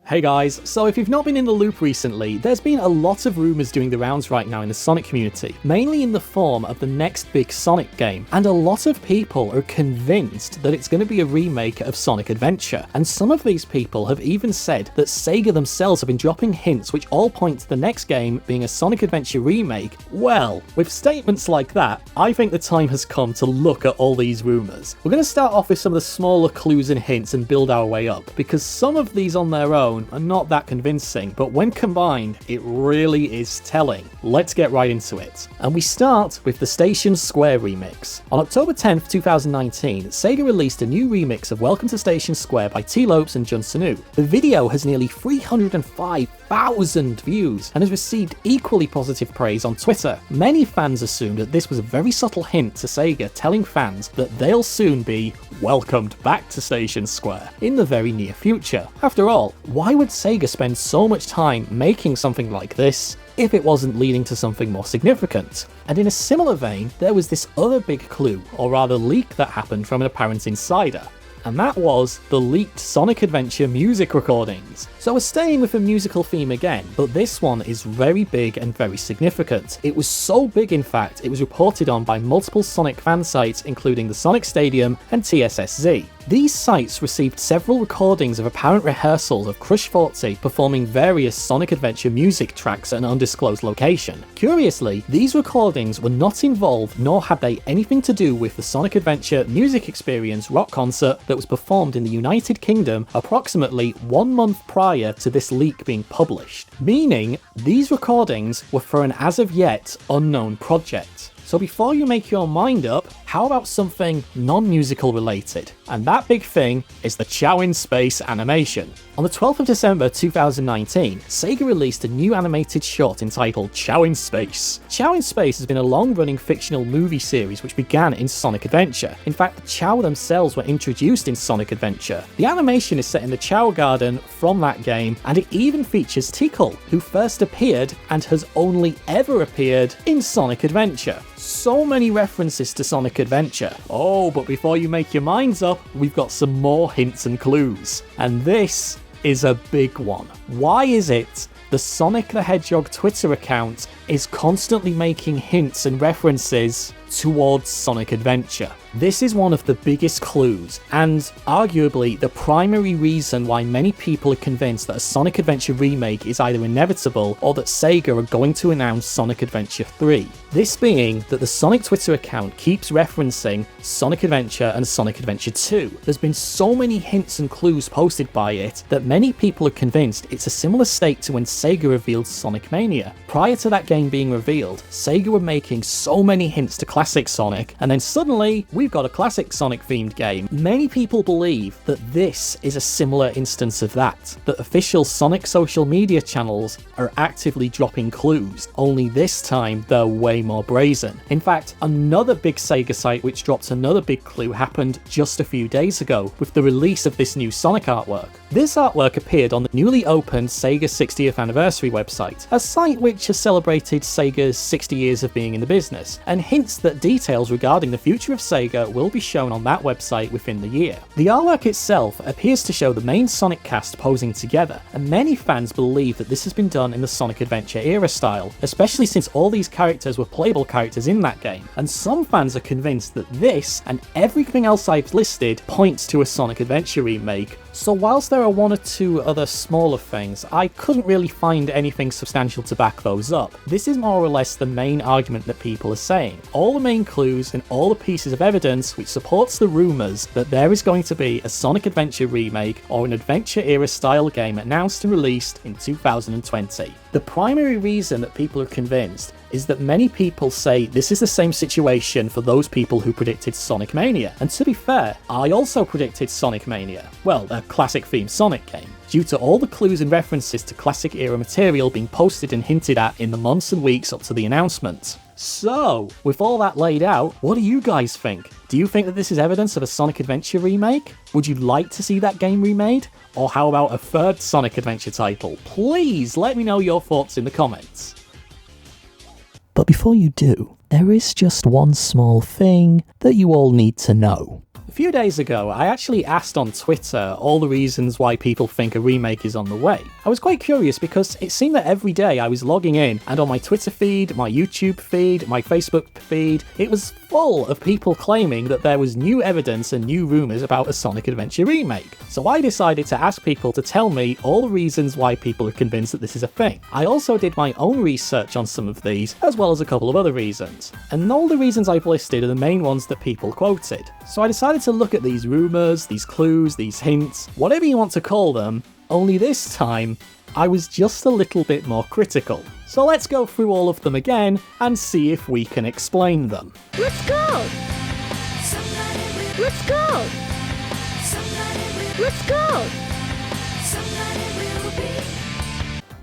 Hey guys, so if you've not been in the loop recently, there's been a lot of rumours doing the rounds right now in the Sonic community, mainly in the form of the next big Sonic game, and a lot of people are convinced that it's going to be a remake of Sonic Adventure, and some of these people have even said that Sega themselves have been dropping hints which all point to the next game being a Sonic Adventure remake. Well, with statements like that, I think the time has come to look at all these rumours. We're going to start off with some of the smaller clues and hints and build our way up, because some of these on their own are not that convincing, but when combined, it really is telling. Let's get right into it. And we start with the Station Square remix. On October 10th, 2019, Sega released a new remix of Welcome to Station Square by T. Lopes and Jun Sanu. The video has nearly 305,000 views and has received equally positive praise on Twitter. Many fans assumed that this was a very subtle hint to Sega telling fans that they'll soon be welcomed back to Station Square in the very near future. After all, why would Sega spend so much time making something like this if it wasn't leading to something more significant? And in a similar vein, there was this other big clue, or rather leak, that happened from an apparent insider. And that was the leaked Sonic Adventure music recordings. So we're staying with a musical theme again, but this one is very big and very significant. It was so big, in fact, it was reported on by multiple Sonic fan sites, including the Sonic Stadium and TSSZ. These sites received several recordings of apparent rehearsals of Crush Forte performing various Sonic Adventure music tracks at an undisclosed location. Curiously, these recordings were not involved, nor had they anything to do with the Sonic Adventure Music Experience rock concert that was performed in the United Kingdom approximately 1 month prior to this leak being published. Meaning, these recordings were for an as of yet unknown project. So before you make your mind up, how about something non-musical related? And that big thing is the Chow in Space animation. On the 12th of December 2019, Sega released a new animated short entitled Chow in Space. Chow in Space has been a long-running fictional movie series which began in Sonic Adventure. In fact, the Chow themselves were introduced in Sonic Adventure. The animation is set in the Chow Garden from that game, and it even features Tickle, who first appeared and has only ever appeared in Sonic Adventure. So many references to Sonic Adventure. Oh, but before you make your minds up, we've got some more hints and clues. And this is a big one. Why is it the Sonic the Hedgehog Twitter account is constantly making hints and references towards Sonic Adventure? This is one of the biggest clues, and arguably the primary reason why many people are convinced that a Sonic Adventure remake is either inevitable or that Sega are going to announce Sonic Adventure 3. This being that the Sonic Twitter account keeps referencing Sonic Adventure and Sonic Adventure 2. There's been so many hints and clues posted by it that many people are convinced it's a similar state to when Sega revealed Sonic Mania. Prior to that game being revealed, Sega were making so many hints to classic Sonic, and then suddenly we've got a classic Sonic themed game. Many people believe that this is a similar instance of that official Sonic social media channels are actively dropping clues, only this time they're way more brazen. In fact, another big Sega site which dropped another big clue happened just a few days ago with the release of this new Sonic artwork. This artwork appeared on the newly opened Sega 60th Anniversary website, a site which has celebrated Sega's 60 years of being in the business, and hints that details regarding the future of Sega will be shown on that website within the year. The artwork itself appears to show the main Sonic cast posing together, and many fans believe that this has been done in the Sonic Adventure era style, especially since all these characters were playable characters in that game, and some fans are convinced that this, and everything else I've listed, points to a Sonic Adventure remake. So whilst there are one or two other smaller things, I couldn't really find anything substantial to back those up. This is more or less the main argument that people are saying. All the main clues and all the pieces of evidence which supports the rumours that there is going to be a Sonic Adventure remake or an Adventure era style game announced and released in 2020. The primary reason that people are convinced is that many people say this is the same situation for those people who predicted Sonic Mania. And to be fair, I also predicted Sonic Mania. Well, a classic themed Sonic game, due to all the clues and references to classic era material being posted and hinted at in the months and weeks up to the announcement. So, with all that laid out, what do you guys think? Do you think that this is evidence of a Sonic Adventure remake? Would you like to see that game remade? Or how about a third Sonic Adventure title? Please let me know your thoughts in the comments. But before you do, there is just one small thing that you all need to know. few days ago, I actually asked on Twitter all the reasons why people think a remake is on the way. I was quite curious because it seemed that every day I was logging in, and on my Twitter feed, my YouTube feed, my Facebook feed, it was full of people claiming that there was new evidence and new rumours about a Sonic Adventure remake. So I decided to ask people to tell me all the reasons why people are convinced that this is a thing. I also did my own research on some of these, as well as a couple of other reasons. And all the reasons I've listed are the main ones that people quoted. So I decided to look at these rumours, these clues, these hints, whatever you want to call them, only this time, I was just a little bit more critical. So let's go through all of them again and see if we can explain them. Let's go! Let's go! Let's go!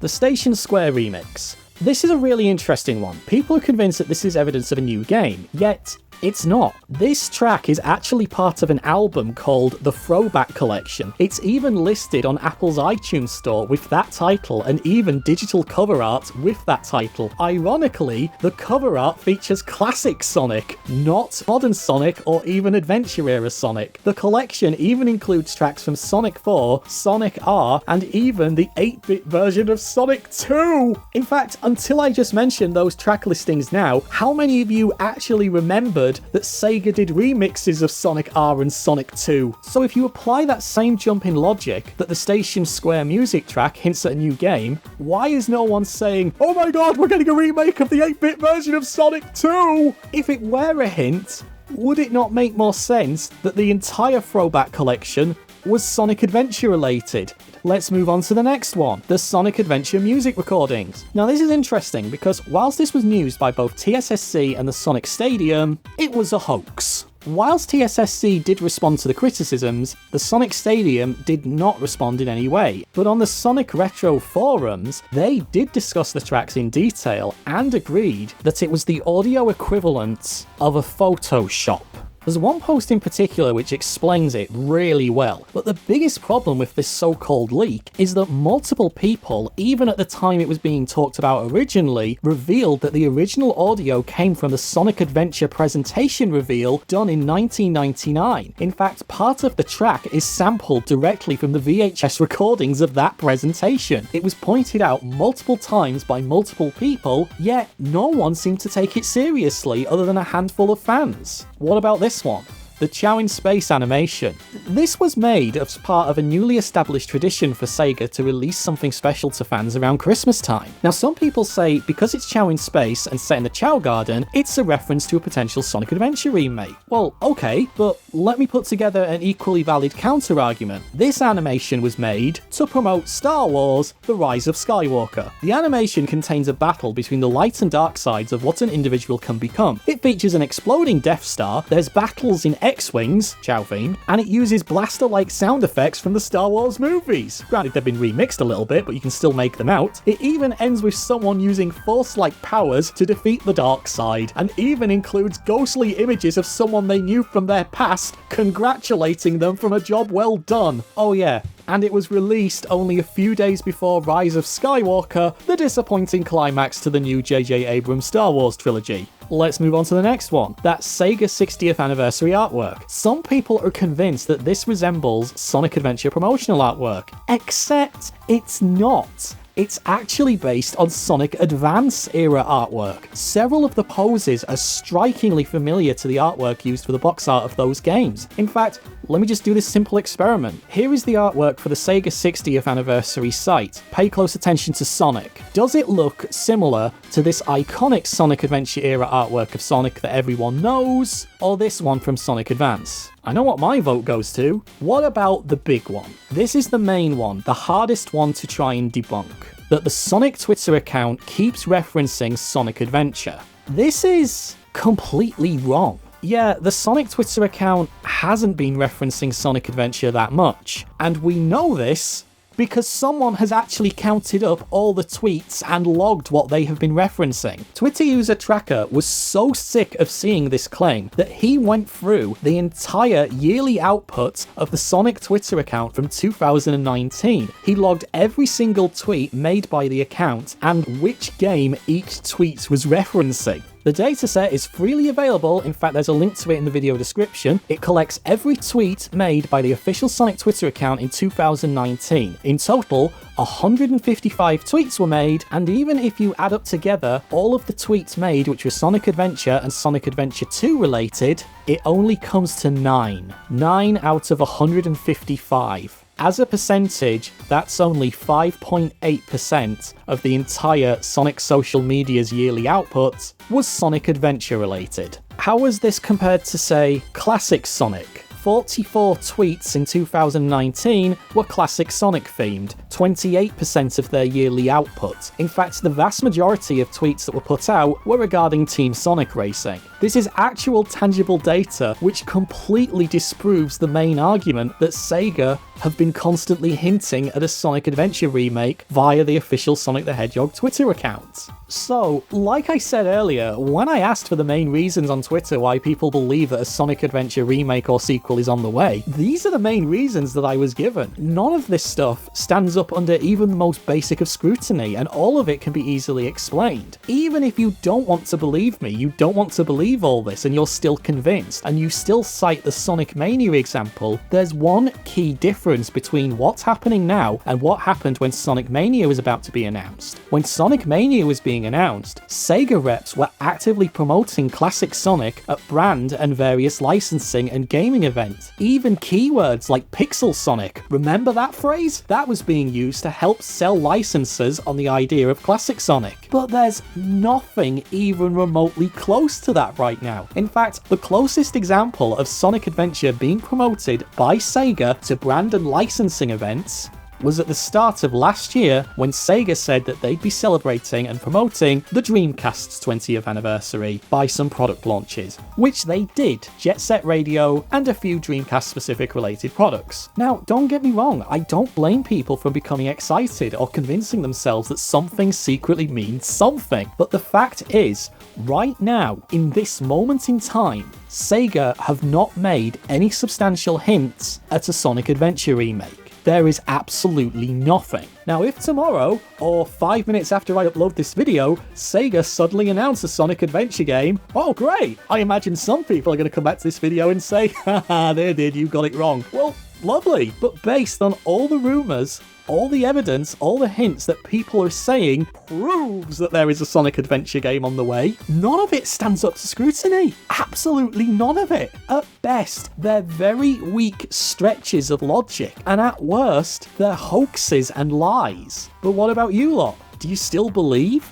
The Station Square remix. This is a really interesting one. People are convinced that this is evidence of a new game, yet it's not. This track is actually part of an album called The Throwback Collection. It's even listed on Apple's iTunes store with that title, and even digital cover art with that title. Ironically, the cover art features classic Sonic, not modern Sonic or even Adventure-era Sonic. The collection even includes tracks from Sonic 4, Sonic R, and even the 8-bit version of Sonic 2! In fact, until I just mentioned those track listings now, how many of you actually remembered that Sega did remixes of Sonic R and Sonic 2? So if you apply that same jump in logic that the Station Square music track hints at a new game, why is no one saying, oh my god, we're getting a remake of the 8-bit version of Sonic 2? If it were a hint, would it not make more sense that the entire Throwback Collection was Sonic Adventure related? Let's move on to the next one, the Sonic Adventure music recordings. Now this is interesting because whilst this was news by both TSSC and the Sonic Stadium, it was a hoax. Whilst TSSC did respond to the criticisms, the Sonic Stadium did not respond in any way. But on the Sonic Retro forums, they did discuss the tracks in detail and agreed that it was the audio equivalent of a Photoshop. There's one post in particular which explains it really well, but the biggest problem with this so-called leak is that multiple people, even at the time it was being talked about originally, revealed that the original audio came from the Sonic Adventure presentation reveal done in 1999. In fact, part of the track is sampled directly from the VHS recordings of that presentation. It was pointed out multiple times by multiple people, yet no one seemed to take it seriously other than a handful of fans. What about this one? The Chow in Space animation. This was made as part of a newly established tradition for Sega to release something special to fans around Christmas time. Now some people say because it's Chow in Space and set in the Chow Garden, it's a reference to a potential Sonic Adventure remake. Well, okay, but let me put together an equally valid counter-argument. This animation was made to promote Star Wars: The Rise of Skywalker. The animation contains a battle between the light and dark sides of what an individual can become. It features an exploding Death Star, there's battles in X-Wings, Chow themed, and it uses blaster-like sound effects from the Star Wars movies. Granted, they've been remixed a little bit, but you can still make them out. It even ends with someone using Force-like powers to defeat the dark side, and even includes ghostly images of someone they knew from their past congratulating them from a job well done. Oh yeah, and it was released only a few days before Rise of Skywalker, the disappointing climax to the new J.J. Abrams Star Wars trilogy. Let's move on to the next one, that Sega 60th anniversary artwork. Some people are convinced that this resembles Sonic Adventure promotional artwork, except it's not. It's actually based on Sonic Advance era artwork. Several of the poses are strikingly familiar to the artwork used for the box art of those games. In fact, let me just do this simple experiment. Here is the artwork for the Sega 60th anniversary site. Pay close attention to Sonic. Does it look similar to this iconic Sonic Adventure era artwork of Sonic that everyone knows, or this one from Sonic Advance? I know what my vote goes to. What about the big one? This is the main one, the hardest one to try and debunk. That the Sonic Twitter account keeps referencing Sonic Adventure. This is completely wrong. Yeah, the Sonic Twitter account hasn't been referencing Sonic Adventure that much, and we know this because someone has actually counted up all the tweets and logged what they have been referencing. Twitter user Tracker was so sick of seeing this claim that he went through the entire yearly output of the Sonic Twitter account from 2019. He logged every single tweet made by the account and which game each tweet was referencing. The dataset is freely available, in fact there's a link to it in the video description. It collects every tweet made by the official Sonic Twitter account in 2019. In total, 155 tweets were made, and even if you add up together all of the tweets made which were Sonic Adventure and Sonic Adventure 2 related, it only comes to 9. 9 out of 155. As a percentage, that's only 5.8% of the entire Sonic social media's yearly output was Sonic Adventure related. How was this compared to, say, Classic Sonic? 44 tweets in 2019 were Classic Sonic themed, 28% of their yearly output. In fact, the vast majority of tweets that were put out were regarding Team Sonic racing. This is actual tangible data which completely disproves the main argument that Sega have been constantly hinting at a Sonic Adventure remake via the official Sonic the Hedgehog Twitter account. So, like I said earlier, when I asked for the main reasons on Twitter why people believe that a Sonic Adventure remake or sequel is on the way, these are the main reasons that I was given. None of this stuff stands up under even the most basic of scrutiny, and all of it can be easily explained. Even if you don't want to believe me, you don't want to believe all this, and you're still convinced, and you still cite the Sonic Mania example, there's one key difference between what's happening now and what happened when Sonic Mania was about to be announced. When Sonic Mania was being announced, Sega reps were actively promoting Classic Sonic at brand and various licensing and gaming events. Even keywords like Pixel Sonic, remember that phrase? That was being used to help sell licenses on the idea of Classic Sonic. But there's nothing even remotely close to that right now. In fact, the closest example of Sonic Adventure being promoted by Sega to brand and licensing events was at the start of last year when Sega said that they'd be celebrating and promoting the Dreamcast's 20th anniversary by some product launches, which they did, Jet Set Radio and a few Dreamcast specific related products. Now, don't get me wrong, I don't blame people for becoming excited or convincing themselves that something secretly means something, but the fact is, right now, in this moment in time, Sega have not made any substantial hints at a Sonic Adventure remake. There is absolutely nothing. Now, if tomorrow, or 5 minutes after I upload this video, Sega suddenly announce a Sonic Adventure game, oh great! I imagine some people are going to come back to this video and say, haha, there did, you got it wrong. Well, lovely, but based on all the rumours, all the evidence, all the hints that people are saying proves that there is a Sonic Adventure game on the way, none of it stands up to scrutiny. Absolutely none of it. At best, they're very weak stretches of logic, and at worst, they're hoaxes and lies. But what about you lot? Do you still believe?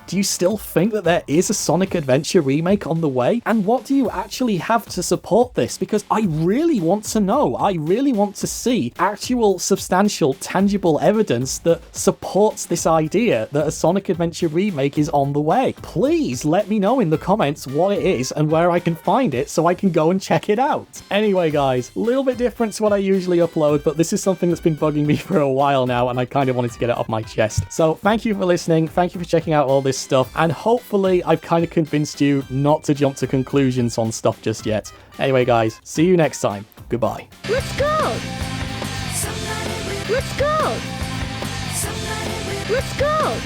Do you still think that there is a Sonic Adventure remake on the way? And what do you actually have to support this? Because I really want to know. I really want to see actual, substantial, tangible evidence that supports this idea that a Sonic Adventure remake is on the way. Please let me know in the comments what it is and where I can find it so I can go and check it out. Anyway, guys, a little bit different to what I usually upload, but this is something that's been bugging me for a while now, and I kind of wanted to get it off my chest. So thank you for listening. Thank you for checking out all this stuff, and hopefully I've kind of convinced you not to jump to conclusions on stuff just yet. Anyway, guys, see you next time. Goodbye. Let's go! Let's go! Let's go!